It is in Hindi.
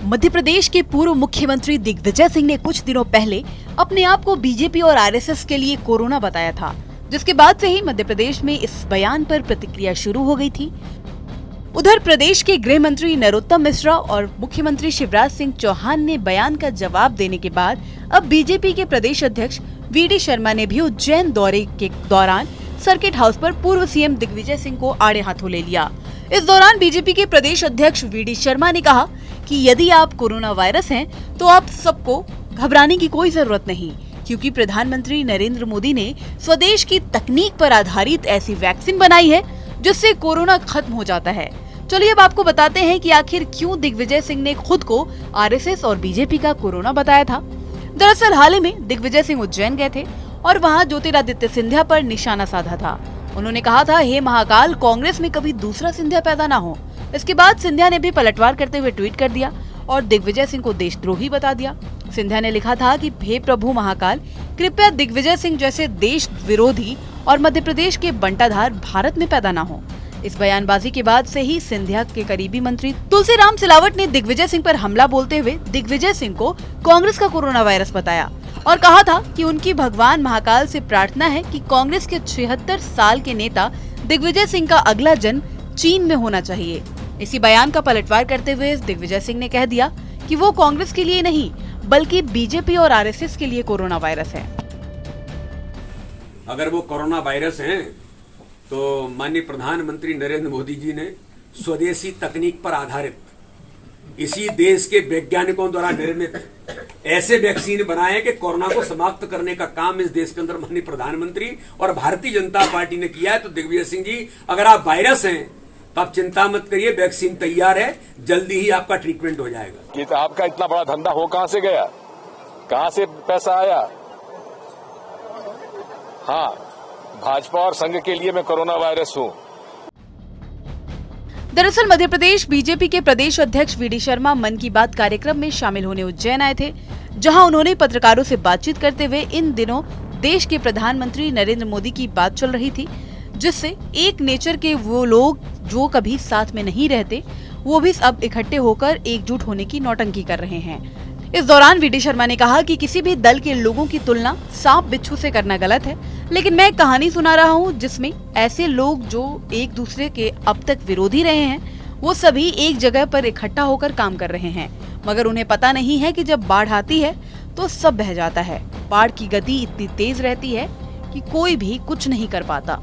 मध्य प्रदेश के पूर्व मुख्यमंत्री दिग्विजय सिंह ने कुछ दिनों पहले अपने आप को बीजेपी और आरएसएस के लिए कोरोना बताया था, जिसके बाद से ही मध्य प्रदेश में इस बयान पर प्रतिक्रिया शुरू हो गई थी। उधर प्रदेश के गृह मंत्री नरोत्तम मिश्रा और मुख्यमंत्री शिवराज सिंह चौहान ने बयान का जवाब देने के बाद अब बीजेपी के प्रदेश अध्यक्ष वीडी शर्मा ने भी उज्जैन दौरे के दौरान सर्किट हाउस पर पूर्व सीएम दिग्विजय सिंह को आड़े हाथों ले लिया। इस दौरान बीजेपी के प्रदेश अध्यक्ष वीडी शर्मा ने कहा कि यदि आप कोरोना वायरस हैं, तो आप सबको घबराने की कोई जरूरत नहीं, क्योंकि प्रधानमंत्री नरेंद्र मोदी ने स्वदेश की तकनीक पर आधारित ऐसी वैक्सीन बनाई है जिससे कोरोना खत्म हो जाता है। चलिए अब आपको बताते हैं कि आखिर क्यों दिग्विजय सिंह ने खुद को आरएसएस और बीजेपी का कोरोना बताया था। दरअसल हाल ही में दिग्विजय सिंह उज्जैन गए थे और वहां ज्योतिरादित्य सिंधिया पर निशाना साधा था। उन्होंने कहा था, हे महाकाल, कांग्रेस में कभी दूसरा सिंधिया पैदा ना हो। इसके बाद सिंधिया ने भी पलटवार करते हुए ट्वीट कर दिया और दिग्विजय सिंह को देशद्रोही बता दिया। सिंधिया ने लिखा था कि हे प्रभु महाकाल, कृपया दिग्विजय सिंह जैसे देश विरोधी और मध्य प्रदेश के बंटाधार भारत में पैदा ना हो। इस बयानबाजी के बाद से ही सिंधिया के करीबी मंत्री तुलसीराम सिलावट ने दिग्विजय सिंह पर हमला बोलते हुए दिग्विजय सिंह को कांग्रेस का कोरोना वायरस बताया और कहा था कि उनकी भगवान महाकाल से प्रार्थना है कि कांग्रेस के 76 साल के नेता दिग्विजय सिंह का अगला जन्म चीन में होना चाहिए। इसी बयान का पलटवार करते हुए दिग्विजय सिंह ने कह दिया कि वो कांग्रेस के लिए नहीं बल्कि बीजेपी और आरएसएस के लिए कोरोना वायरस है। अगर वो कोरोना वायरस हैं, तो माननीय प्रधानमंत्री नरेंद्र मोदी जी ने स्वदेशी तकनीक पर आधारित इसी देश के वैज्ञानिकों द्वारा निर्मित ऐसे वैक्सीन बनाए कि कोरोना को समाप्त करने का काम इस देश के अंदर माननीय प्रधानमंत्री और भारतीय जनता पार्टी ने किया है। तो दिग्विजय सिंह जी, अगर आप वायरस हैं तो आप चिंता मत करिए, वैक्सीन तैयार है, जल्दी ही आपका ट्रीटमेंट हो जाएगा। ये तो आपका इतना बड़ा धंधा हो कहां से गया, कहां से पैसा आया? हाँ, भाजपा और संघ के लिए मैं कोरोना वायरस हूँ। दरअसल मध्य प्रदेश बीजेपी के प्रदेश अध्यक्ष वीडी शर्मा मन की बात कार्यक्रम में शामिल होने उज्जैन आए थे, जहां उन्होंने पत्रकारों से बातचीत करते हुए इन दिनों देश के प्रधानमंत्री नरेंद्र मोदी की बात चल रही थी, जिससे एक नेचर के वो लोग जो कभी साथ में नहीं रहते, वो भी अब इकट्ठे होकर एकजुट होने की नौटंकी कर रहे हैं। इस दौरान वीडी शर्मा ने कहा कि किसी भी दल के लोगों की तुलना सांप बिच्छू से करना गलत है, लेकिन मैं एक कहानी सुना रहा हूँ जिसमें ऐसे लोग जो एक दूसरे के अब तक विरोधी रहे हैं, वो सभी एक जगह पर इकट्ठा होकर काम कर रहे हैं, मगर उन्हें पता नहीं है कि जब बाढ़ आती है तो सब बह जाता है। बाढ़ की गति इतनी तेज रहती है कि कोई भी कुछ नहीं कर पाता।